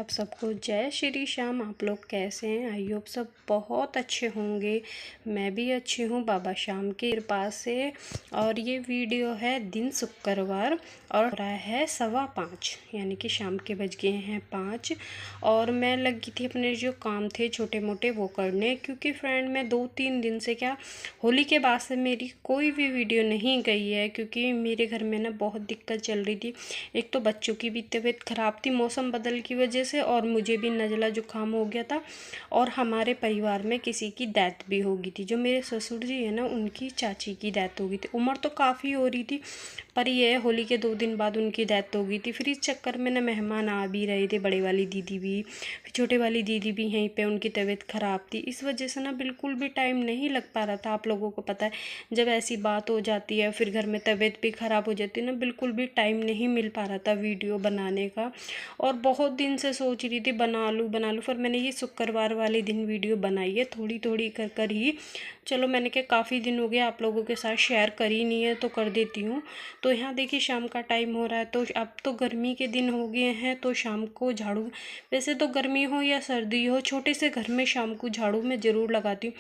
आप सबको जय श्री श्याम। आप लोग कैसे हैं? आई होप सब बहुत अच्छे होंगे। मैं भी अच्छी हूँ बाबा श्याम की कृपा से। और ये वीडियो है दिन शुक्रवार और हो रहा है 5:15 यानी कि शाम के बज गए हैं 5। और मैं लगी थी अपने जो काम थे छोटे मोटे वो करने, क्योंकि फ्रेंड मैं 2-3 दिन से क्या होली के बाद से मेरी कोई भी वीडियो नहीं गई है, क्योंकि मेरे घर में ना बहुत दिक्कत चल रही थी। एक तो बच्चों की भी तबीयत ख़राब थी मौसम बदल की वजह से, और मुझे भी नज़ला जुकाम हो गया था, और हमारे परिवार में किसी की डेथ भी हो गई थी। जो मेरे ससुर जी है ना, उनकी चाची की डेथ हो गई थी। उम्र तो काफ़ी हो रही थी, पर ये होली के 2 दिन बाद उनकी डेथ हो गई थी। फिर इस चक्कर में ना मेहमान आ भी रहे थे, बड़े वाली दीदी भी, फिर छोटे वाली दीदी भी यहीं पे, उनकी तबीयत ख़राब थी। इस वजह से ना बिल्कुल भी टाइम नहीं लग पा रहा था। आप लोगों को पता है जब ऐसी बात हो जाती है, फिर घर में तबीयत भी ख़राब हो जाती है ना, बिल्कुल भी टाइम नहीं मिल पा रहा था वीडियो बनाने का। और बहुत दिन से सोच रही थी बना लूँ, फिर मैंने ये शुक्रवार वाले दिन वीडियो बनाई है, थोड़ी थोड़ी कर कर ही। चलो मैंने कहा काफ़ी दिन हो गया आप लोगों के साथ शेयर करी नहीं है, तो कर देती हूँ। तो यहाँ देखिए शाम का टाइम हो रहा है, तो अब तो गर्मी के दिन हो गए हैं, तो शाम को झाड़ू, वैसे तो गर्मी हो या सर्दी हो, छोटे से घर में शाम को झाड़ू मैं ज़रूर लगाती हूँ।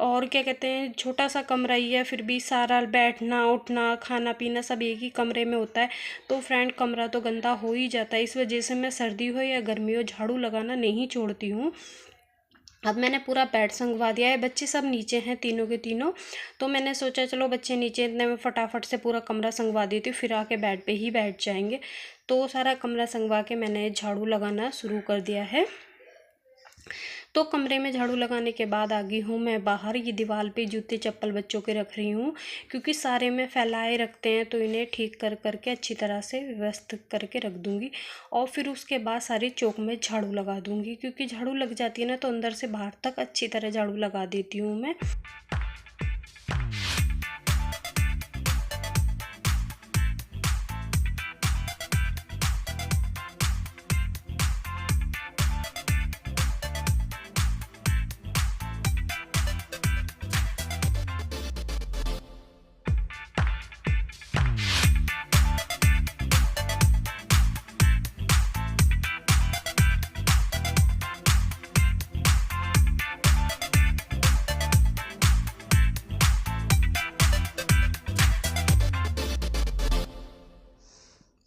और क्या कहते हैं, छोटा सा कमरा ही है, फिर भी सारा बैठना उठना खाना पीना सब एक ही कमरे में होता है, तो फ्रेंड कमरा तो गंदा हो ही जाता है। इस वजह से मैं सर्दी हो या गर्मी हो झाड़ू लगाना नहीं छोड़ती हूँ। अब मैंने पूरा बेड संगवा दिया है, बच्चे सब नीचे हैं तीनों के तीनों, तो मैंने सोचा चलो बच्चे नीचे, इतने में फटाफट से पूरा कमरा संगवा देती हूँ, फिर आके बेड पे ही बैठ जाएंगे। तो सारा कमरा संगवा के मैंने झाड़ू लगाना शुरू कर दिया है। तो कमरे में झाड़ू लगाने के बाद आ गई हूँ मैं बाहर। ये दीवार पे जूते चप्पल बच्चों के रख रही हूँ, क्योंकि सारे में फैलाए रखते हैं, तो इन्हें ठीक कर करके अच्छी तरह से व्यवस्थित करके रख दूँगी। और फिर उसके बाद सारे चौक में झाड़ू लगा दूँगी, क्योंकि झाड़ू लग जाती है ना, तो अंदर से बाहर तक अच्छी तरह झाड़ू लगा देती हूँ मैं।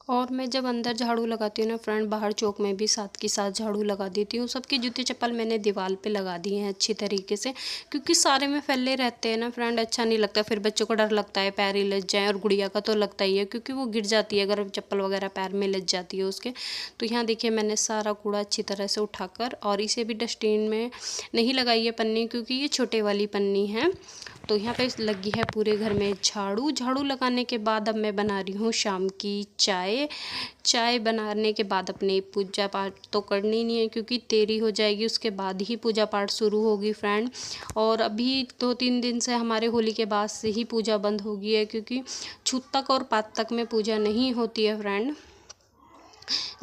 और मैं जब अंदर झाड़ू लगाती हूँ ना फ्रेंड, बाहर चौक में भी साथ के साथ झाड़ू लगा देती हूँ। सबके जूते चप्पल मैंने दीवार पे लगा दिए हैं अच्छी तरीके से, क्योंकि सारे में फैले रहते हैं ना फ्रेंड, अच्छा नहीं लगता। फिर बच्चों को डर लगता है पैर ही लग जाए, और गुड़िया का तो लगता ही है, क्योंकि वो गिर जाती है अगर चप्पल वगैरह पैर में लग जाती है उसके। तो यहाँ देखिए मैंने सारा कूड़ा अच्छी तरह से उठाकर, और इसे भी डस्टबिन में नहीं लगाई है पन्नी, क्योंकि ये छोटे वाली पन्नी है। तो यहाँ पे लगी है पूरे घर में झाड़ू। झाड़ू लगाने के बाद अब मैं बना रही हूँ शाम की चाय। चाय बनाने के बाद अपने पूजा पाठ तो करनी नहीं है, क्योंकि देरी हो जाएगी, उसके बाद ही पूजा पाठ शुरू होगी फ्रेंड। और अभी 2-3 दिन से हमारे होली के बाद से ही पूजा बंद हो गई है, क्योंकि छूत तक और पात तक में पूजा नहीं होती है फ्रेंड।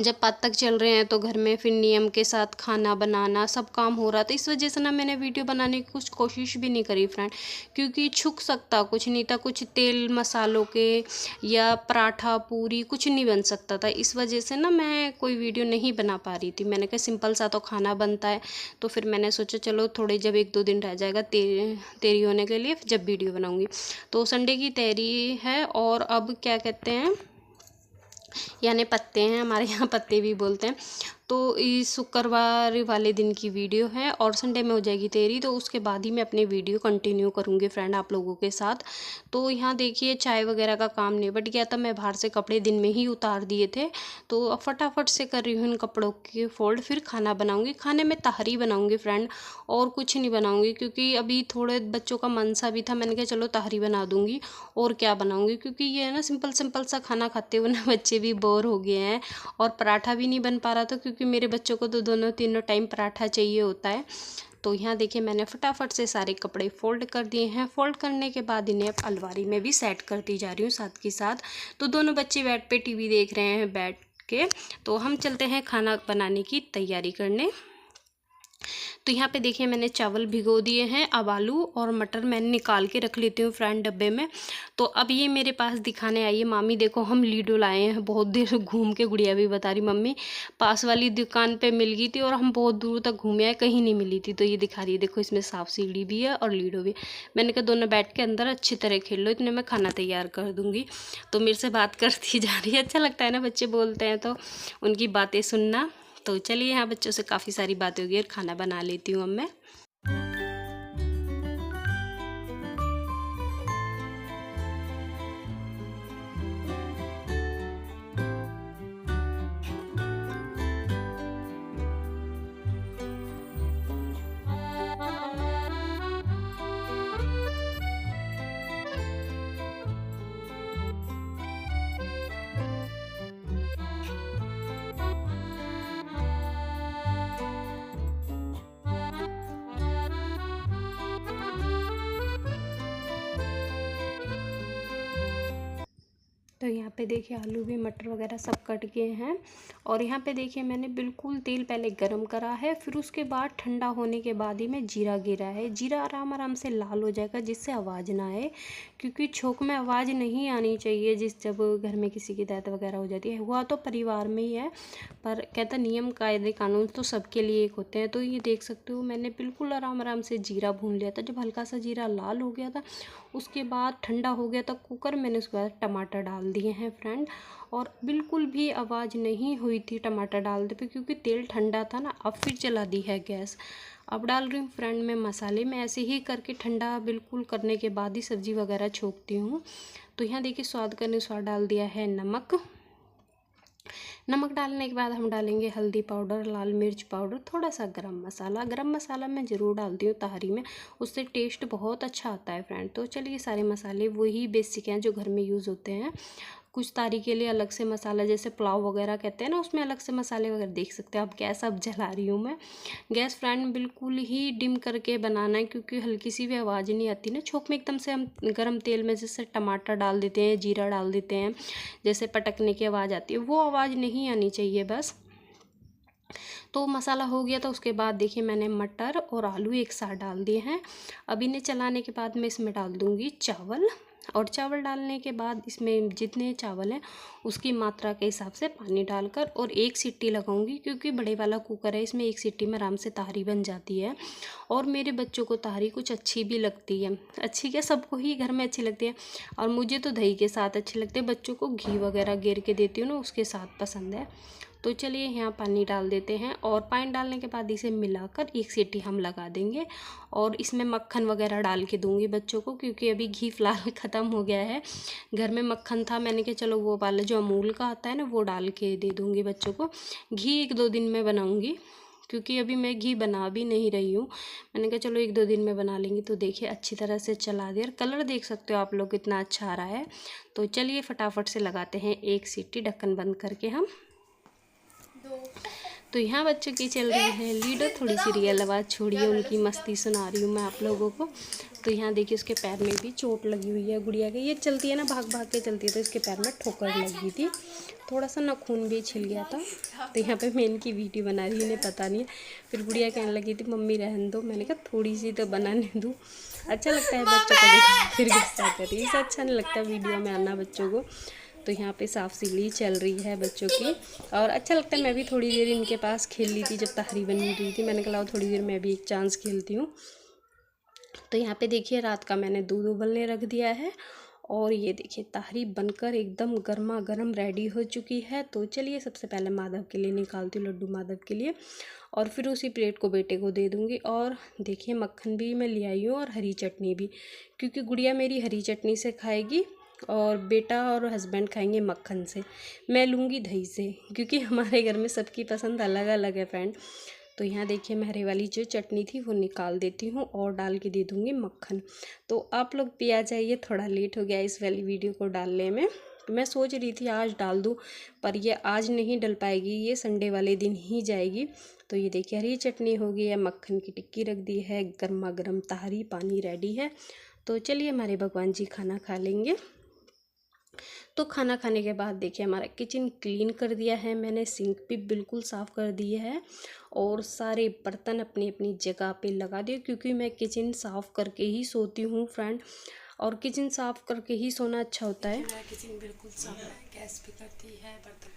जब पात तक चल रहे हैं तो घर में फिर नियम के साथ खाना बनाना सब काम हो रहा था। इस वजह से ना मैंने वीडियो बनाने की कुछ कोशिश भी नहीं करी फ्रेंड, क्योंकि छुक सकता कुछ नहीं था, कुछ तेल मसालों के या पराठा पूरी कुछ नहीं बन सकता था। इस वजह से ना मैं कोई वीडियो नहीं बना पा रही थी। मैंने कहा सिंपल सा तो खाना बनता है, तो फिर मैंने सोचा चलो थोड़े जब 1-2 दिन रह जाएगा तेरी होने के लिए जब वीडियो बनाऊँगी। तो संडे की तैयारी है, और अब क्या कहते हैं, यानी पत्ते हैं, हमारे यहाँ पत्ते भी बोलते हैं। तो इस शुक्रवार वाले दिन की वीडियो है, और संडे में हो जाएगी तेरी, तो उसके बाद ही मैं अपनी वीडियो कंटिन्यू करूँगी फ्रेंड आप लोगों के साथ। तो यहाँ देखिए चाय वगैरह का काम निपट गया था, मैं बाहर से कपड़े दिन में ही उतार दिए थे, तो अब फटाफट से कर रही हूँ इन कपड़ों के फोल्ड। फिर खाना बनाऊँगी, खाने में तहरी बनाऊँगी फ्रेंड, और कुछ नहीं बनाऊँगी, क्योंकि अभी थोड़े बच्चों का मन सा भी था, मैंने कहा चलो तहरी बना दूँगी, और क्या बनाऊँगी, क्योंकि ये है ना सिंपल सा खाना खाते हुए ना बच्चे भी बोर हो गए हैं। और पराठा भी नहीं बन पा रहा था, क्योंकि मेरे बच्चों को तो दोनों तीनों टाइम पराठा चाहिए होता है। तो यहाँ देखिए मैंने फटाफट से सारे कपड़े फोल्ड कर दिए हैं। फोल्ड करने के बाद इन्हें अब अलमारी में भी सेट करती जा रही हूँ साथ के साथ। तो दोनों बच्चे बेड पे टीवी देख रहे हैं बैठ के, तो हम चलते हैं खाना बनाने की तैयारी करने। तो यहाँ पे देखिए मैंने चावल भिगो दिए हैं। अब आलू और मटर मैंने निकाल के रख लेती हूँ फ्रेंड डब्बे में। तो अब ये मेरे पास दिखाने आई है, मामी देखो हम लीडो लाए हैं। बहुत देर घूम के गुड़िया भी बता रही मम्मी पास वाली दुकान पे मिल गई थी और हम बहुत दूर तक घूमे आए, कहीं नहीं मिली थी। तो ये दिखा रही है, देखो इसमें सांप सीढ़ी भी है और लीडो भी। मैंने कहा दोनों बैठ के अंदर अच्छी तरह खेल लो, इतने मैं खाना तैयार कर दूँगी। तो मेरे से बात करती जा रही है। अच्छा लगता है ना बच्चे बोलते हैं तो उनकी बातें सुनना। तो चलिए यहाँ बच्चों से काफ़ी सारी बातें हो गई और खाना बना लेती हूँ अब मैं। तो यहाँ पे देखिए आलू भी मटर वगैरह सब कट गए हैं। और यहाँ पे देखिए मैंने बिल्कुल तेल पहले गरम करा है, फिर उसके बाद ठंडा होने के बाद ही मैं जीरा गिरा है। जीरा आराम आराम से लाल हो जाएगा जिससे आवाज़ ना आए, क्योंकि छोंक में आवाज़ नहीं आनी चाहिए जब घर में किसी की डेथ वगैरह हो जाती है। हुआ तो परिवार में ही है, पर कहता नियम कायदे कानून तो सबके लिए एक होते हैं। तो ये देख सकते हो मैंने बिल्कुल आराम आराम से जीरा भून लिया था। जब हल्का सा जीरा लाल हो गया था उसके बाद ठंडा हो गया था कुकर, मैंने उसके बाद टमाटर डाल दिए हैं फ्रेंड। और बिल्कुल भी आवाज़ नहीं हुई थी टमाटर डालते पे, क्योंकि तेल ठंडा था ना। अब फिर चला दी है गैस। अब डाल रही हूँ फ्रेंड मैं मसाले। मैं ऐसे ही करके ठंडा बिल्कुल करने के बाद ही सब्ज़ी वगैरह छोंकती हूँ। तो यहाँ देखिए स्वाद के अनुसार डाल दिया है नमक। नमक डालने के बाद हम डालेंगे हल्दी पाउडर, लाल मिर्च पाउडर, थोड़ा सा गरम मसाला। गरम मसाला मैं ज़रूर डालती हूँ तहरी में, उससे टेस्ट बहुत अच्छा आता है फ्रेंड। तो चलिए सारे मसाले वही बेसिक हैं जो घर में यूज़ होते हैं। कुछ तारी के लिए अलग से मसाला, जैसे पुलाव वगैरह कहते हैं ना, उसमें अलग से मसाले वगैरह देख सकते हैं। अब गैस अब जला रही हूँ मैं। गैस फ्रेंड बिल्कुल ही डिम करके बनाना है, क्योंकि हल्की सी भी आवाज़ नहीं आती ना छोंक में। एकदम से हम गरम तेल में जैसे टमाटर डाल देते हैं, जीरा डाल देते हैं, जैसे पटकने की आवाज़ आती है, वो आवाज़ नहीं आनी चाहिए बस। तो मसाला हो गया था। उसके बाद देखिए मैंने मटर और आलू एक साथ डाल दिए हैं। अब इन्हें चलाने के बाद मैं इसमें डाल दूँगी चावल। और चावल डालने के बाद इसमें जितने चावल हैं उसकी मात्रा के हिसाब से पानी डालकर और एक सीटी लगाऊंगी, क्योंकि बड़े वाला कुकर है, इसमें एक सीटी में आराम से तहरी बन जाती है। और मेरे बच्चों को तहरी कुछ अच्छी भी लगती है। अच्छी क्या, सबको ही घर में अच्छी लगती है। और मुझे तो दही के साथ अच्छी लगती है, बच्चों को घी वगैरह गेर के देती हूँ ना, उसके साथ पसंद है। तो चलिए यहाँ पानी डाल देते हैं और पानी डालने के बाद इसे मिलाकर एक सीटी हम लगा देंगे। और इसमें मक्खन वगैरह डाल के दूंगी बच्चों को, क्योंकि अभी घी फ़िलहाल ख़त्म हो गया है। घर में मक्खन था, मैंने कहा चलो वो वाला जो अमूल का आता है ना वो डाल के दे दूँगी बच्चों को। घी 1-2 दिन में बनाऊँगी, क्योंकि अभी मैं घी बना भी नहीं रही हूँ। मैंने कहा चलो 1-2 दिन में बना लेंगी। तो देखिए अच्छी तरह से चला दिया, कलर देख सकते हो आप लोग कितना अच्छा आ रहा है। तो चलिए फटाफट से लगाते हैं एक सीटी, ढक्कन बंद करके हम। तो यहाँ बच्चों की चल रही है लीडो। थोड़ी सी रियल आवाज़ छोड़िए, उनकी मस्ती सुना रही हूँ मैं आप लोगों को। तो यहाँ देखिए उसके पैर में भी चोट लगी हुई है गुड़िया के। ये चलती है ना, भाग भाग के चलती है, तो इसके पैर में ठोकर लगी थी, थोड़ा सा नाखून भी छिल गया था। तो यहाँ पे मैं इनकी वीडियो बना रही, इन्हें पता नहीं है। फिर गुड़िया कहने लगी थी मम्मी रहने दो, मैंने कहा थोड़ी सी तो बनाने दूँ। अच्छा लगता है बच्चों को देखो, फिर गुस्सा कर रही है। इससे अच्छा नहीं लगता वीडियो में आना बच्चों को। तो यहाँ पे साफ सिली चल रही है बच्चों की, और अच्छा लगता है। मैं भी थोड़ी देर इनके पास खेल ली थी जब तहरी बन रही थी, मैंने कहा थोड़ी देर मैं भी एक चांस खेलती हूँ। तो यहाँ पे देखिए रात का मैंने दूध उबलने रख दिया है, और ये देखिए तहरी बनकर एकदम गर्मा गर्म रेडी हो चुकी है। तो चलिए सबसे पहले माधव के लिए निकालती हूँ, लड्डू माधव के लिए, और फिर उसी प्लेट को बेटे को दे दूँगी। और देखिए मक्खन भी मैं ले आई हूँ और हरी चटनी भी, क्योंकि गुड़िया मेरी हरी चटनी से खाएगी और बेटा और हस्बैंड खाएंगे मक्खन से। मैं लूँगी दही से, क्योंकि हमारे घर में सबकी पसंद अलग अलग है फ्रेंड। तो यहाँ देखिए मैं हरे वाली जो चटनी थी वो निकाल देती हूँ और डाल के दे दूँगी मक्खन। तो आप लोग भी आ जाइए, थोड़ा लेट हो गया इस वाली वीडियो को डालने में। मैं सोच रही थी आज डाल दूँ, पर ये आज नहीं डल पाएगी, ये संडे वाले दिन ही जाएगी। तो ये देखिए हरी चटनी हो गई है, मक्खन की टिक्की रख दी है, गर्मा गर्म तहरी पानी रेडी है। तो चलिए हमारे भगवान जी खाना खा लेंगे। तो खाना खाने के बाद देखिए हमारा किचन क्लीन कर दिया है मैंने, सिंक भी बिल्कुल साफ़ कर दी है और सारे बर्तन अपनी अपनी जगह पे लगा दिए, क्योंकि मैं किचन साफ़ करके ही सोती हूँ फ्रेंड, और किचन साफ़ करके ही सोना अच्छा होता है। मेरा किचन बिल्कुल साफ है, गैस भी करती है, बर्तन।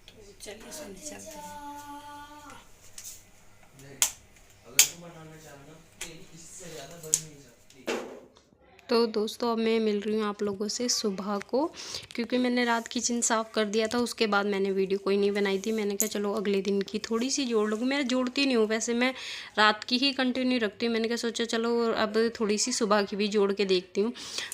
तो चलिए सोने चलते हैं। अगर तुम बनाना चाहो ना तेरी इससे ज़्यादा बन नहीं सकती। तो दोस्तों अब मैं मिल रही हूँ आप लोगों से सुबह को, क्योंकि मैंने रात किचन साफ़ कर दिया था, उसके बाद मैंने वीडियो कोई नहीं बनाई थी। मैंने कहा चलो अगले दिन की थोड़ी सी जोड़ लूँगी। मैं जोड़ती नहीं हूँ वैसे, मैं रात की ही कंटिन्यू रखती हूँ। मैंने कहा सोचा चलो अब थोड़ी सी सुबह की भी जोड़ के देखती हूँ।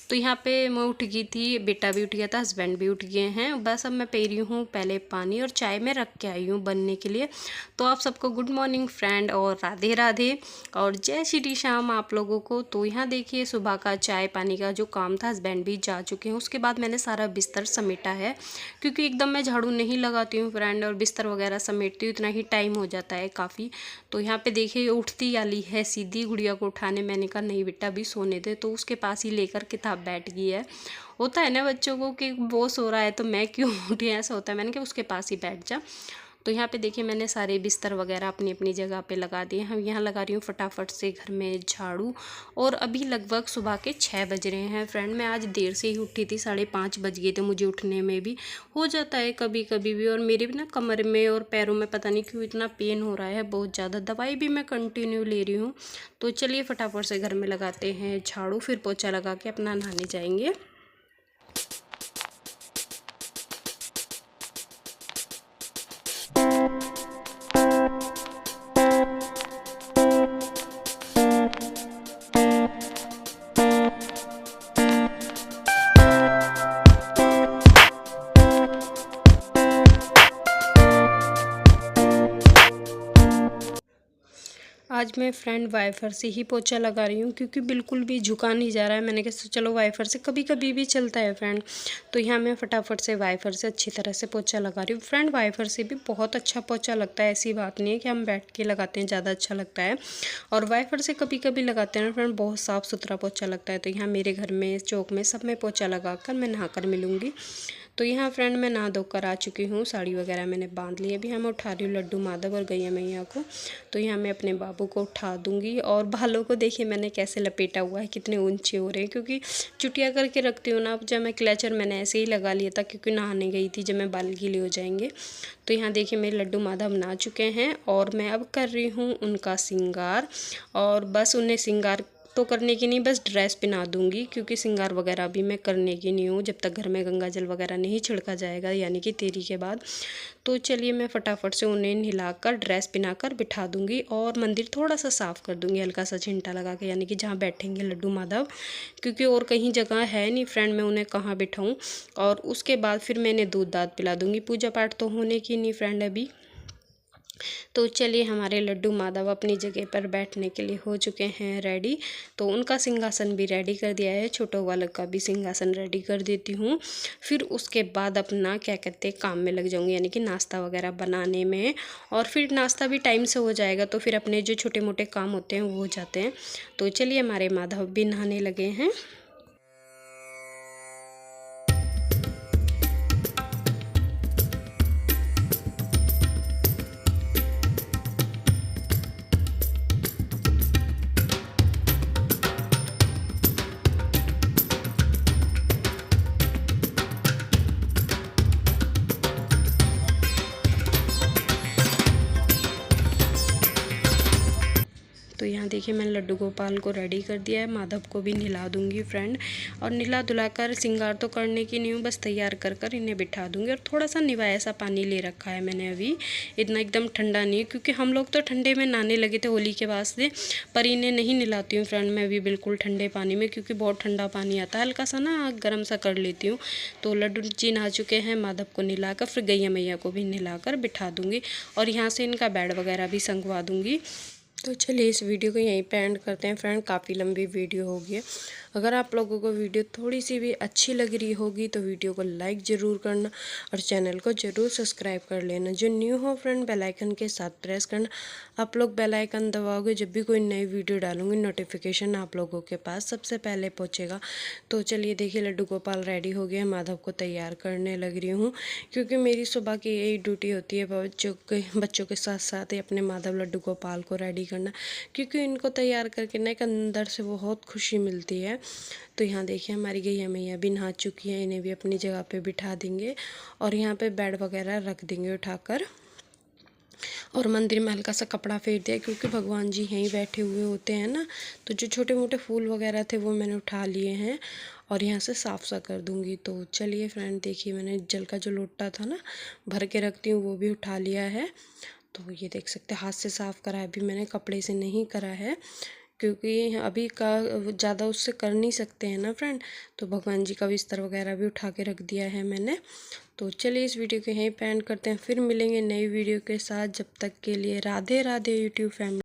तो यहाँ पे मैं उठ गई थी, बेटा भी उठ गया था, हस्बैंड भी उठ गए हैं। बस अब मैं पी रही हूँ पहले पानी और चाय में रख के आई हूँ बनने के लिए। तो आप सबको गुड मॉर्निंग फ्रेंड और राधे राधे और जय श्री श्याम आप लोगों को। तो यहाँ देखिए सुबह का चाय पानी का जो काम था, हस्बैंड भी जा चुके हैं। उसके बाद मैंने सारा बिस्तर समेटा है, क्योंकि एकदम मैं झाड़ू नहीं लगाती हूँ फ्रेंड, और बिस्तर वगैरह समेटती हूँ इतना ही टाइम हो जाता है काफ़ी। तो यहाँ पे देखिए उठती वाली है सीधी गुड़िया को उठाने। मैंने कहा नहीं बेटा अभी सोने दे, तो उसके पास ही लेकर किताब बैठ गई है। होता है ना बच्चों को कि वो सो रहा है तो मैं क्यों उठी, ऐसा होता है। मैंने कहा उसके पास ही बैठ जा। तो यहाँ पे देखिए मैंने सारे बिस्तर वगैरह अपनी अपनी जगह पे लगा दिए। हम यहाँ लगा रही हूँ फटाफट से घर में झाड़ू। और अभी लगभग सुबह के 6 बज रहे हैं फ्रेंड। मैं आज देर से ही उठी थी, 5:30 बज गए थे मुझे उठने में भी। हो जाता है कभी कभी भी। और मेरे भी ना कमर में और पैरों में पता नहीं क्यों इतना पेन हो रहा है बहुत ज़्यादा, दवाई भी मैं कंटिन्यू ले रही हूँ। तो चलिए फटाफट से घर में लगाते हैं झाड़ू, फिर पोछा लगा के अपना नहाने जाएंगे। आज मैं फ्रेंड वाइफर से ही पोछा लगा रही हूँ, क्योंकि बिल्कुल भी झुका नहीं जा रहा है। मैंने कहा चलो वाइफर से कभी कभी भी चलता है फ्रेंड। तो यहाँ मैं फटाफट से वाइफर से अच्छी तरह से पोछा लगा रही हूँ फ्रेंड। वाइफर से भी बहुत अच्छा पोछा लगता है, ऐसी बात नहीं है कि हम बैठ के लगाते हैं ज़्यादा अच्छा लगता है, और वाइफर से कभी कभी लगाते हैं फ्रेंड बहुत साफ़ सुथरा पोछा लगता है। तो यहाँ मेरे घर में चौक में सब में पोछा लगा कर मैं नहा कर मिलूँगी। तो यहाँ फ्रेंड मैं नहा धोकर आ चुकी हूँ, साड़ी वगैरह मैंने बांध ली। अभी मैं उठा रही हूँ लड्डू माधव और गैया मैया को। तो यहाँ मैं अपने बाबू को उठा दूँगी। और बालों को देखिए मैंने कैसे लपेटा हुआ है, कितने ऊंचे हो रहे हैं, क्योंकि चुटिया करके रखती हूँ ना। अब जब मैं क्लेचर मैंने ऐसे ही लगा लिया था, क्योंकि नहाने गई थी, जब मैं बाल गीले हो जाएंगे। तो यहाँ देखिए मेरे लड्डू माधव नहा चुके हैं और मैं अब कर रही हूँ उनका श्रृंगार। और बस उन्हें श्रृंगार तो करने की नहीं, बस ड्रेस पहना दूंगी, क्योंकि श्रृंगार वगैरह भी मैं करने की नहीं हूँ जब तक घर में गंगा जल वगैरह नहीं छिड़का जाएगा, यानी कि तेरी के बाद। तो चलिए मैं फटाफट से उन्हें नहलाकर ड्रेस पहनाकर बिठा दूंगी और मंदिर थोड़ा सा साफ़ कर दूंगी हल्का सा चिंटा लगा के, यानी कि जहाँ बैठेंगे लड्डू माधव, क्योंकि और कहीं जगह है नहीं फ्रेंड, मैं उन्हें कहाँ बिठाऊँ। और उसके बाद फिर मैंने दूध दाद पिला दूंगी। पूजा पाठ तो होने की नहीं फ्रेंड अभी। तो चलिए हमारे लड्डू माधव अपनी जगह पर बैठने के लिए हो चुके हैं रेडी। तो उनका सिंहासन भी रेडी कर दिया है, छोटो वाले का भी सिंहासन रेडी कर देती हूँ। फिर उसके बाद अपना क्या कहते हैं काम में लग जाऊँगी, यानी कि नाश्ता वगैरह बनाने में। और फिर नाश्ता भी टाइम से हो जाएगा, तो फिर अपने जो छोटे मोटे काम होते हैं वो हो जाते हैं। तो चलिए हमारे माधव भी नहाने लगे हैं। तो यहाँ देखिए मैंने लड्डू गोपाल को रेडी कर दिया है, माधव को भी नहला दूंगी फ्रेंड। और नहला धुलाकर श्रृंगार तो करने की नहीं हूँ, बस तैयार कर कर इन्हें बिठा दूंगी। और थोड़ा सा निवाया सा पानी ले रखा है मैंने अभी, इतना एकदम ठंडा नहीं, क्योंकि हम लोग तो ठंडे में नहाने लगे थे होली के वास्ते, पर इन्हें नहीं नहलाती हूँ फ्रेंड मैं अभी बिल्कुल ठंडे पानी में, क्योंकि बहुत ठंडा पानी आता है, हल्का सा ना गर्म सा कर लेती हूँ। तो लड्डू जी नहा चुके हैं, माधव को नहलाकर फिर गैया मैया को भी नहलाकर बिठा दूँगी। और यहाँ से इनका बेड वगैरह भी संगवा दूँगी। तो चलिए इस वीडियो को यहीं पे एंड करते हैं फ्रेंड, काफ़ी लंबी वीडियो हो गई है। अगर आप लोगों को वीडियो थोड़ी सी भी अच्छी लग रही होगी तो वीडियो को लाइक ज़रूर करना और चैनल को ज़रूर सब्सक्राइब कर लेना। जो न्यू हो फ्रेंड बेल आइकन के साथ प्रेस करना। आप लोग बेल आइकन दबाओगे जब भी कोई नई वीडियो डालूंगी नोटिफिकेशन आप लोगों के पास सबसे पहले पहुँचेगा। तो चलिए देखिए लड्डू गोपाल रेडी हो गया, माधव को तैयार करने लग रही हूँ क्योंकि मेरी सुबह की यही ड्यूटी होती है, बच्चों के साथ साथ ही अपने माधव लड्डू गोपाल को रेडी करना, क्योंकि इनको तैयार करके ना एक अंदर से बहुत खुशी मिलती है। तो यहाँ देखिए हमारी गैया मैया भी नहा चुकी हैं, इन्हें भी अपनी जगह पे बिठा देंगे और यहाँ पे बेड वगैरह रख देंगे उठाकर और मंदिर में हल्का सा कपड़ा फेर दिया क्योंकि भगवान जी यहीं बैठे हुए होते हैं ना। तो जो छोटे मोटे फूल वगैरह थे वो मैंने उठा लिए हैं और यहाँ से साफ सा कर दूँगी। तो चलिए फ्रेंड देखिए मैंने जल का जो लोटा था ना भर के रखती हूँ वो भी उठा लिया है। तो ये देख सकते हैं हाथ से साफ़ करा है, अभी मैंने कपड़े से नहीं करा है क्योंकि अभी का ज़्यादा उससे कर नहीं सकते हैं ना फ्रेंड। तो भगवान जी का बिस्तर वगैरह भी उठा के रख दिया है मैंने। तो चलिए इस वीडियो को यहीं पे एंड करते हैं, फिर मिलेंगे नई वीडियो के साथ। जब तक के लिए राधे राधे यूट्यूब फैमिली।